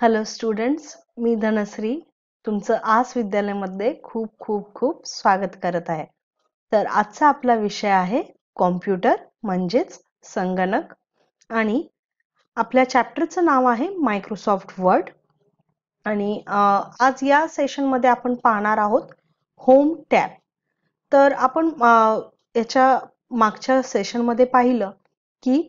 Hello students, मी धनश्री तुमचं आस विद्यालयामध्ये खूप खूप खूप स्वागत करत आहे. तर आजचा आपला विषय आहे कॉम्प्युटर म्हणजेच संगणक आणि आपल्या चॅप्टरचं नाव आहे मायक्रोसॉफ्ट वर्ड. आणि आज या सेशनमध्ये आपण पाहणार आहोत होम टॅब. तर आपण याच्या मागच्या सेशनमध्ये पाहिलं की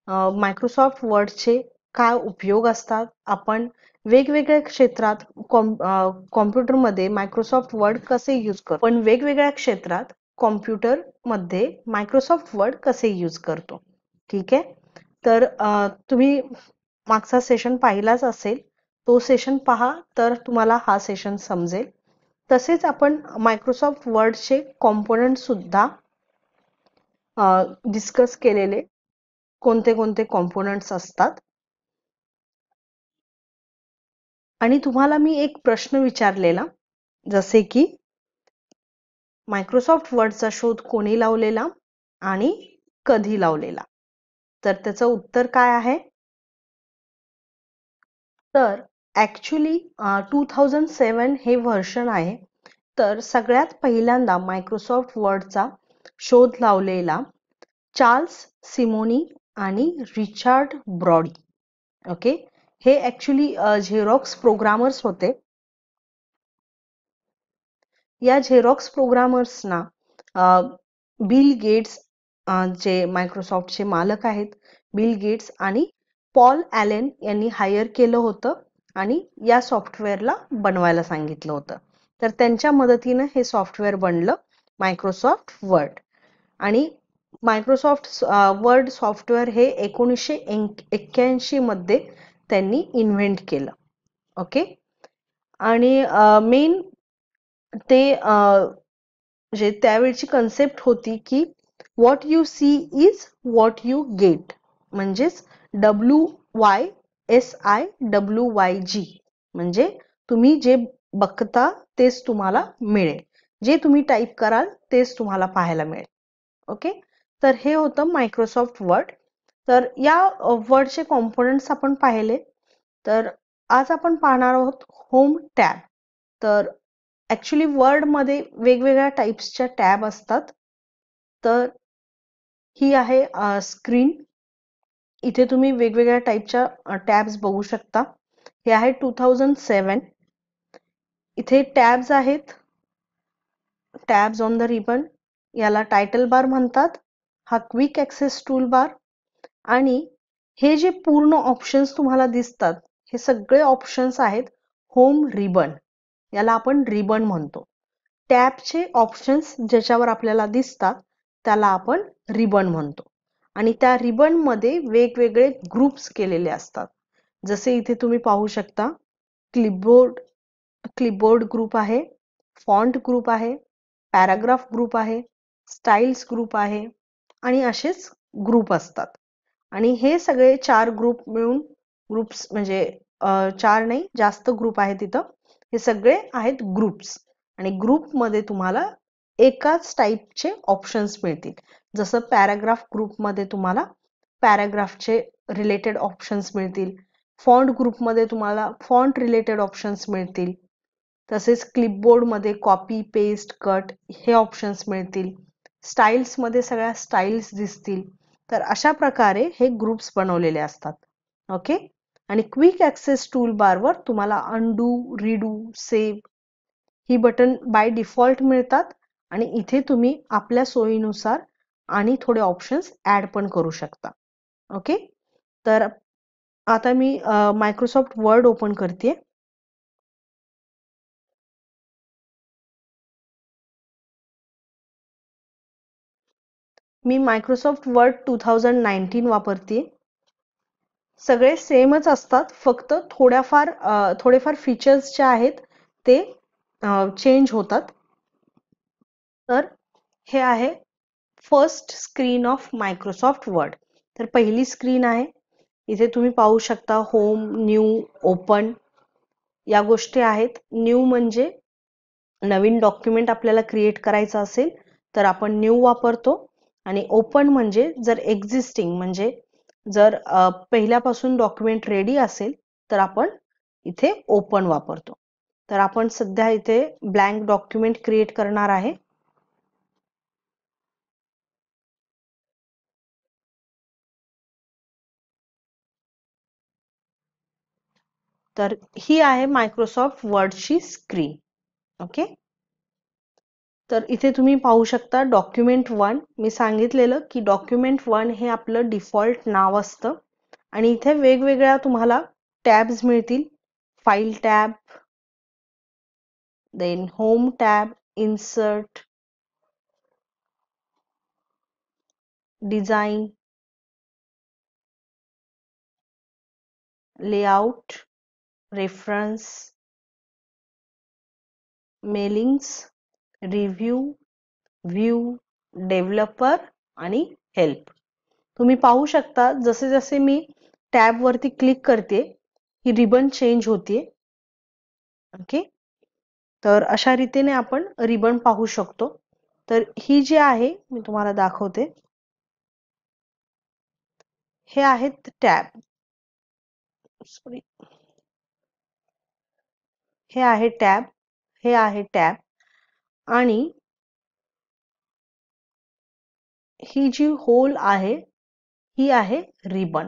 मायक्रोसॉफ्ट वर्डचे काय उपयोग असतात. आपण वेगवेगळ्या क्षेत्रात कॉम्प्युटरमध्ये मायक्रोसॉफ्ट वर्ड कसे यूज करतो, पण वेगवेगळ्या क्षेत्रात कॉम्प्युटरमध्ये मायक्रोसॉफ्ट वर्ड कसे यूज करतो. ठीक आहे. तर तुम्ही मागचा सेशन पाहिलाच असेल, तो सेशन पहा तर तुम्हाला हा सेशन समजेल. तसेच आपण मायक्रोसॉफ्ट वर्डचे कॉम्पोनंट सुद्धा डिस्कस केलेले, कोणते कोणते कॉम्पोनंट्स असतात. आणि तुम्हाला मी एक प्रश्न विचारलेला, जसे की मायक्रोसॉफ्ट वर्डचा शोध कोणी लावलेला आणि कधी लावलेला. तर त्याचं उत्तर काय आहे? तर ॲक्च्युली 2007 हे व्हर्जन आहे. तर सगळ्यात पहिल्यांदा मायक्रोसॉफ्ट वर्डचा शोध लावलेला चार्ल्स सिमोनी आणि रिचार्ड ब्रॉडी. ओके, हे ॲक्च्युली झेरॉक्स प्रोग्रामर्स होते. या झेरॉक्स प्रोग्रामर्सना बिल गेट्स, जे मायक्रोसॉफ्टचे मालक आहेत, बिल गेट्स आणि पॉल ॲलेन यांनी हायर केलं होतं आणि या सॉफ्टवेअरला बनवायला सांगितलं होतं. तर त्यांच्या मदतीनं हे सॉफ्टवेअर बनलं मायक्रोसॉफ्ट वर्ड. आणि मायक्रोसॉफ्ट वर्ड सॉफ्टवेअर हे 1981 मध्ये त्यांनी इन्व्हेंट केलं. ओके. आणि मेन ते म्हणजे त्यावेळची कन्सेप्ट होती की what you see is what you get, म्हणजेच WYSIWYG, म्हणजे तुम्ही जे बघता तेच तुम्हाला मिळेल, जे तुम्ही टाईप कराल तेच तुम्हाला पाहायला मिळेल. ओके. तर हे होतं मायक्रोसॉफ्ट वर्ड. तर या वर्डचे कॉम्पोनंट्स आपण पाहिले. तर आज आपण पाहणार आहोत होम टॅब. तर ॲक्च्युली वर्डमध्ये वेगवेगळ्या टाईप्सच्या टॅब असतात. तर ही आहे स्क्रीन. इथे तुम्ही वेगवेगळ्या टाईपच्या टॅब्स बघू शकता. हे आहे 2007. इथे टॅब्स आहेत, टॅब्स ऑन द रिबन, याला टायटल बार म्हणतात. हा क्विक ॲक्सेस टूल बार. आणि हे जे पूर्ण ऑप्शन्स तुम्हाला दिसतात, हे सगळे ऑप्शन्स आहेत होम रिबन. याला आपण रिबन म्हणतो. टॅबचे ऑप्शन्स ज्याच्यावर आपल्याला दिसतात त्याला आपण रिबन म्हणतो. आणि त्या रिबन मध्ये वेगवेगळे ग्रुप्स केलेले असतात. जसे इथे तुम्ही पाहू शकता, क्लिपबोर्ड ग्रुप आहे, फॉन्ट ग्रुप आहे, पॅराग्राफ ग्रुप आहे, स्टाईल्स ग्रुप आहे आणि असेच ग्रुप असतात. आणि हे सगळे 4 ग्रुप मिळून, ग्रुप्स म्हणजे 4 नाही, जास्त ग्रुप आहेत तिथं. हे सगळे आहेत ग्रुप्स. आणि ग्रुपमध्ये तुम्हाला एकाच टाईपचे ऑप्शन्स मिळतील. जसं पॅराग्राफ ग्रुपमध्ये तुम्हाला पॅराग्राफचे रिलेटेड ऑप्शन्स मिळतील. फॉन्ट ग्रुपमध्ये तुम्हाला फॉन्ट रिलेटेड ऑप्शन्स मिळतील. तसेच क्लिपबोर्डमध्ये कॉपी, पेस्ट, कट हे ऑप्शन्स मिळतील. स्टाईल्समध्ये सगळ्या स्टाईल्स दिसतील. तर अशा प्रकारे हे ग्रुप्स बनवलेले असतात. ओके. आणि क्विक ॲक्सेस टूल बारवर तुम्हाला undo, redo, save he button by default मिळतात. आणि इथे तुम्ही आपल्या सोयीनुसार आणि थोडे ऑप्शन्स ऍड पण करू शकता. ओके. तर आता मी मायक्रोसॉफ्ट वर्ड ओपन करते. मी मायक्रोसॉफ्ट वर्ड 2019 वापरते. सगळे सेमच असतात, फक्त थोडेफार फीचर्स जे आहेत ते चेंज होतात. तर हे आहे first screen of Microsoft word. तर पहिली स्क्रीन आहे. इथे तुम्ही पाहू शकता होम, न्यू, ओपन या गोष्टी आहेत. न्यू म्हणजे नवीन डॉक्युमेंट आपल्याला क्रिएट करायचं असेल तर आपण न्यू वापरतो. आणि ओपन म्हणजे जर एक्झिस्टिंग, म्हणजे जर पहिल्यापासून डॉक्युमेंट रेडी असेल तर आपण इथे ओपन वापरतो. तर आपण सध्या इथे ब्लँक डॉक्युमेंट क्रिएट करणार आहे. तर ही आहे मायक्रोसॉफ्ट वर्डची स्क्रीन. ओके. तर इथे तुम्ही पाहू शकता डॉक्युमेंट 1. मी सांगितलेलं की डॉक्युमेंट 1 हे आपलं डिफॉल्ट नाव असतं आणि इथे वेगवेगळ्या तुम्हाला टॅब्स मिळतील. File tab, then home tab, insert, design, layout, reference, mailings, review, view, developer आणि हेल्प. तुम्ही पाहू शकता जसे जसे मी टॅब वरती क्लिक करते ही रिबन चेंज होते. ओके. तर अशा रीतीने आपण रिबन पाहू शकतो. तर ही जी आहे मी तुम्हाला दाखवते. हे आहेत टॅब. सॉरी, हे आहे टॅब, हे आहे टॅब आणि ही जी होल आहे ही आहे रिबन.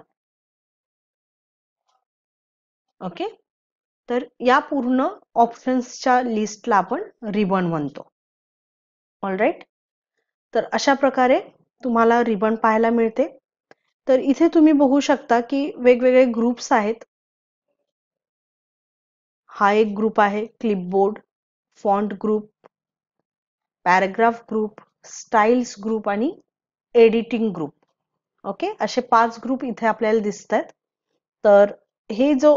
ओके. तर या पूर्ण ऑप्शन्सच्या लिस्टला आपण रिबन म्हणतो. ऑलराईट. तर अशा प्रकारे तुम्हाला रिबन पाहायला मिळते. तर इथे तुम्ही बघू शकता की वेगवेगळे ग्रुप्स आहेत. हा एक ग्रुप आहे clipboard, font group, paragraph group, styles group आणि एडिटिंग ग्रुप. ओके. असे 5 ग्रुप इथे आपल्याला दिसत आहेत. तर हे जो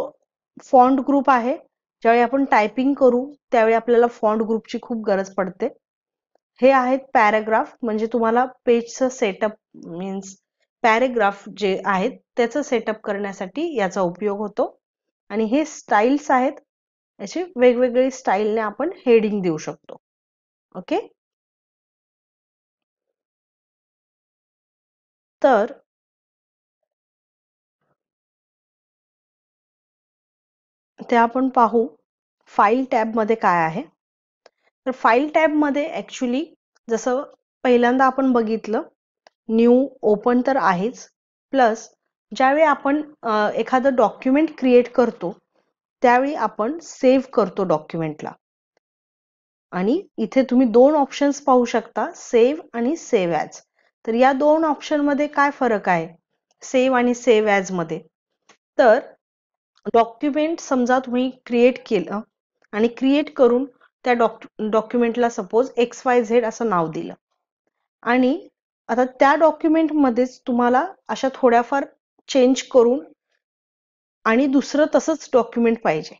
फॉन्ट ग्रुप आहे, ज्यावेळी आपण टायपिंग करू त्यावेळी आपल्याला फॉन्ट ग्रुपची खूप गरज पडते. हे आहेत पॅराग्राफ, म्हणजे तुम्हाला पेजचं सेटअप मीन्स पॅराग्राफ जे आहेत त्याचं सेटअप करण्यासाठी याचा उपयोग होतो. आणि हे स्टाईल्स आहेत, असे वेगवेगळे स्टाईलने आपण हेडिंग देऊ शकतो. ओके. तर ते आपण पाहू फाईल टॅब मध्ये काय आहे. तर फाईल टॅब मध्ये ऍक्च्युली जसं पहिल्यांदा आपण बघितलं न्यू, ओपन तर आहेच, प्लस ज्यावेळी आपण एखादं डॉक्युमेंट क्रिएट करतो त्यावेळी आपण सेव्ह करतो डॉक्युमेंटला. आणि इथे तुम्ही 2 ऑप्शन्स पाहू शकता, सेव्ह आणि सेव्ह ॲज. तर या 2 ऑप्शन मध्ये काय फरक आहे सेव्ह आणि सेव्ह ॲज मध्ये? तर डॉक्युमेंट समजा तुम्ही क्रिएट केलं आणि क्रिएट करून त्या डॉक्युमेंटला सपोज XYZ असं नाव दिलं आणि आता त्या डॉक्युमेंटमध्येच तुम्हाला अशा थोड्याफार चेंज करून आणि दुसरं तसंच डॉक्युमेंट पाहिजे,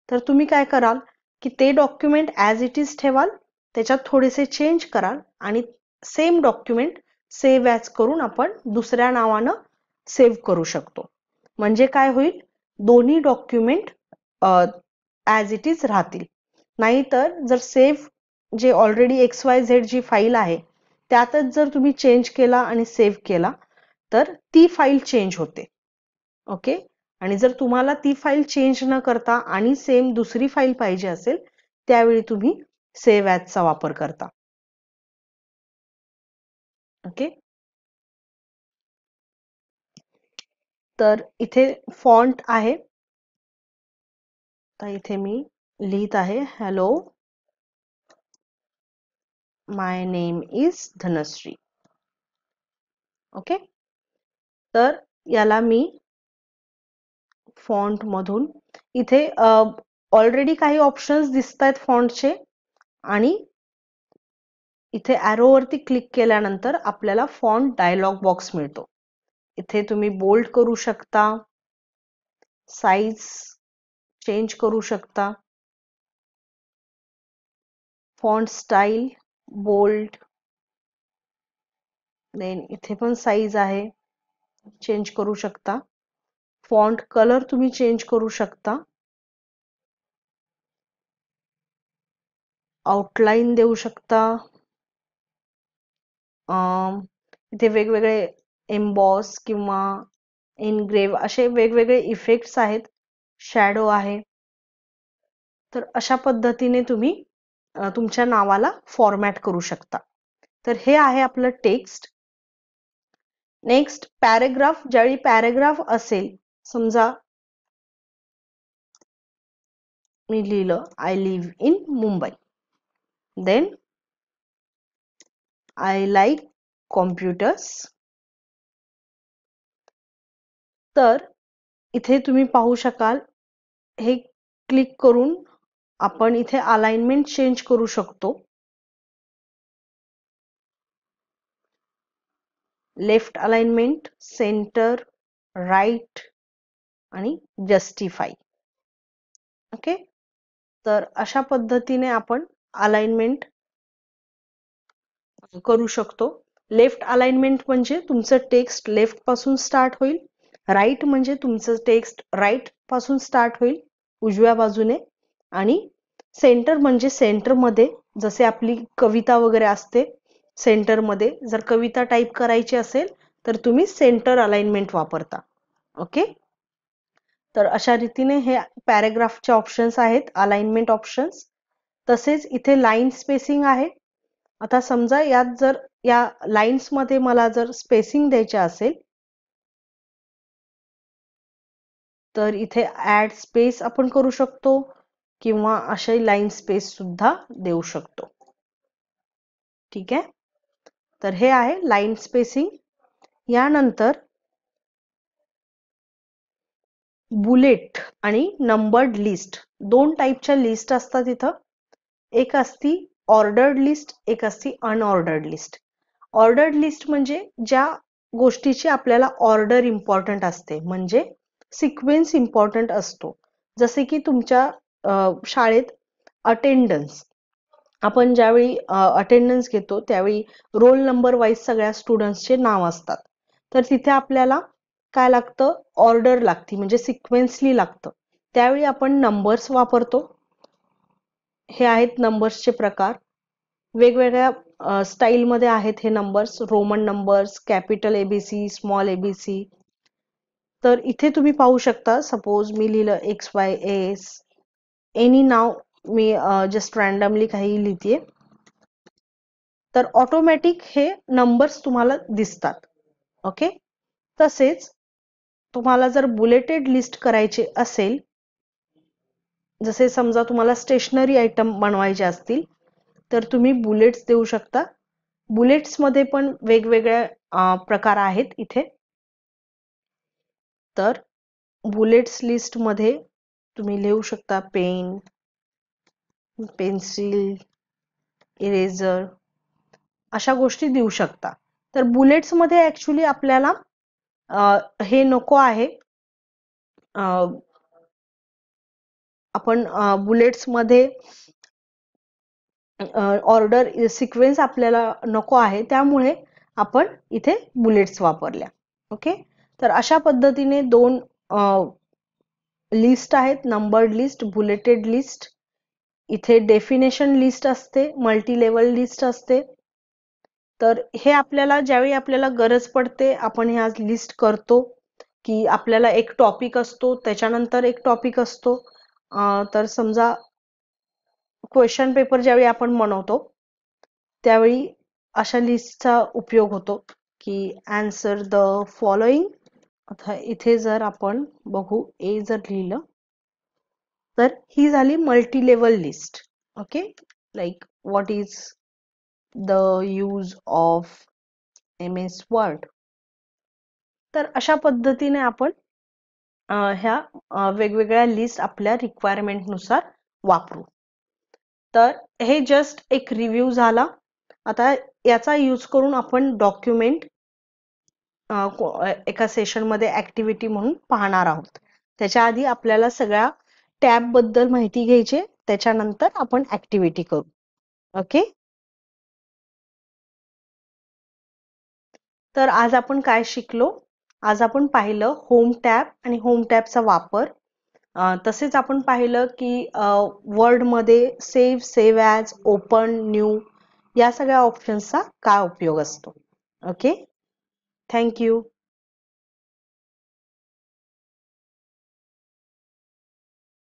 तर तुम्ही काय कराल की ते डॉक्युमेंट ॲज इट इज ठेवाल, त्याच्यात थोडेसे चेंज कराल आणि सेम डॉक्युमेंट सेव्ह ॲज करून आपण दुसऱ्या नावानं सेव्ह करू शकतो. म्हणजे काय होईल, दोन्ही डॉक्युमेंट ॲज इट इज राहतील. नाहीतर जर सेव्ह जे ऑलरेडी XYZ जी फाईल आहे त्यातच जर तुम्ही चेंज केला आणि सेव्ह केला तर ती फाईल चेंज होते. ओके. आणि जर तुम्हाला ती फाईल चेंज न करता आणि सेम दुसरी फाईल पाहिजे असेल त्यावेळी तुम्ही सेव्ह ॲजचा वापर करता. ओके. तर इथे फॉन्ट आहे, तर इथे मी लिहित आहे hello my name is Dhanashree. Okay. तर याला मी फॉन्ट मधून इथे ऑलरेडी काही ऑप्शन्स दिसत आहेत फॉन्टचे आणि इथे ॲरो वरती क्लिक केल्यानंतर आपल्याला फॉन्ट डायलॉग बॉक्स मिळतो. इथे तुम्ही बोल्ड करू शकता, साइज चेंज करू शकता, फॉन्ट स्टाईल बोल्ड, देन इथे पण साइज आहे चेंज करू शकता, फॉन्ट कलर तुम्ही चेंज करू शकता, आउटलाईन देऊ शकता, इथे वेगवेगळे एम्बॉस किंवा इनग्रेव असे वेगवेगळे इफेक्ट्स आहेत, शॅडो आहे. तर अशा पद्धतीने तुम्ही तुमच्या नावाला फॉर्मॅट करू शकता. तर हे आहे आपलं टेक्स्ट. Next paragraph. ज्यावेळी पॅरेग्राफ असेल, समजा मी लिहिलं I live in Mumbai, then I like computers. तर इथे तुम्ही पाहू शकाल, हे क्लिक करून आपण इथे अलाइनमेंट चेंज करू शकतो. लेफ्ट अलाइनमेंट, सेंटर, राईट आणि जस्टिफाई. ओके. तर अशा पद्धतीने आपण अलाइनमेंट करू शकतो. लेफ्ट अलाइनमेंट म्हणजे तुमचं टेक्स्ट लेफ्ट पासून स्टार्ट होईल. राईट म्हणजे तुमचं टेक्स्ट राईट पासून स्टार्ट होईल, उजव्या बाजूने. आणि सेंटर म्हणजे सेंटर मध्ये, जसे आपली कविता वगैरे असते सेंटरमध्ये, जर कविता टाईप करायची असेल तर तुम्ही सेंटर अलाइनमेंट वापरता. ओके. तर अशा रीतीने हे पॅरेग्राफचे ऑप्शन्स आहेत, अलाइनमेंट ऑप्शन्स. तसेच इथे लाईन स्पेसिंग आहे. आता समजा यात जर या लाईन्स मध्ये मला जर स्पेसिंग द्यायचे असेल, तर इथे ऍड स्पेस आपण करू शकतो, किंवा अशी लाईन स्पेस सुद्धा देऊ शकतो. ठीक आहे. तर हे आहे लाईन स्पेसिंग. यानंतर बुलेट आणि नंबर्ड लिस्ट, दोन टाईपच्या लिस्ट असतात इथं. एक असती ऑर्डर्ड लिस्ट, एक असती अनऑर्डर्ड लिस्ट. ऑर्डर्ड लिस्ट म्हणजे ज्या गोष्टीची आपल्याला ऑर्डर इम्पॉर्टंट असते, म्हणजे सिक्वेन्स इम्पॉर्टंट असतो. जसे की तुमच्या शाळेत अटेंडन्स, आपण ज्यावेळी अटेंडन्स घेतो त्यावेळी रोल नंबर वाईज सगळ्या स्टुडंट्सचे नाव असतात. तर तिथे आपल्याला काय लागतं, ऑर्डर लागती, म्हणजे सिक्वेन्सली लागतं. त्यावेळी आपण नंबर्स वापरतो. हे आहेत नंबर्सचे प्रकार. वेगवेगळ्या स्टाईलमध्ये आहेत हे numbers. Roman numbers, capital ABC, small ABC. तर इथे तुम्ही पाहू शकता, सपोज मी लिहिलं XYS, एनी नाव, मी जस्ट रॅन्डमली काही लिहिते, तर ऑटोमॅटिक हे नंबर्स तुम्हाला दिसतात. ओके. तसेच तुम्हाला जर बुलेटेड लिस्ट करायचे असेल, जसे समजा तुम्हाला स्टेशनरी आयटम बनवायचे असतील, तर तुम्ही बुलेट्स देऊ शकता. बुलेट्स मध्ये पण वेगवेगळ्या प्रकार आहेत इथे. तर बुलेट्स लिस्ट मध्ये तुम्ही लिहू शकता पेन, पेन्सिल, इरेजर, अशा गोष्टी देऊ शकता. तर बुलेट्स मध्ये ऍक्च्युली आपल्याला हे नको आहे. आपण बुलेट्स मध्ये ऑर्डर सिक्वेन्स आपल्याला नको आहे, त्यामुळे आपण इथे बुलेट्स वापरल्या. ओके. तर अशा पद्धतीने दोन लिस्ट आहेत, नंबर्ड लिस्ट, बुलेटेड लिस्ट. इथे डेफिनेशन लिस्ट असते, मल्टी लेवल लिस्ट असते. तर हे आपल्याला ज्यावेळी आपल्याला गरज पडते, आपण ह्या लिस्ट करतो, की आपल्याला एक टॉपिक असतो, त्याच्यानंतर एक टॉपिक असतो. तर समजा क्वेश्चन पेपर ज्यावेळी आपण बनवतो, त्यावेळी अशा लिस्टचा उपयोग होतो, की आन्सर द फॉलोइंग. आता इथे जर आपण बघू, ए जर लिहिलं, तर ही झाली multi level list. Okay. Like what is the use of MS word. तर अशा पद्धतीने आपण ह्या वेगवेगळ्या लिस्ट आपल्या रिक्वायरमेंट नुसार वापरू. तर हे जस्ट एक रिव्ह्यू झाला. आता याचा यूज करून आपण डॉक्युमेंट एका सेशन मध्ये ऍक्टिव्हिटी म्हणून पाहणार आहोत. त्याच्या आधी आपल्याला सगळ्या टॅब बद्दल माहिती घ्यायची, त्याच्यानंतर आपण ऍक्टिव्हिटी करू. ओके. तर आज आपण काय शिकलो? आज आपण पाहिलं होम टॅब आणि होम टॅबचा वापर. तसेच आपण पाहिलं की वर्ड मध्ये save, save as, open, new या सगळ्या ऑप्शन्सचा काय उपयोग असतो. ओके. Thank you.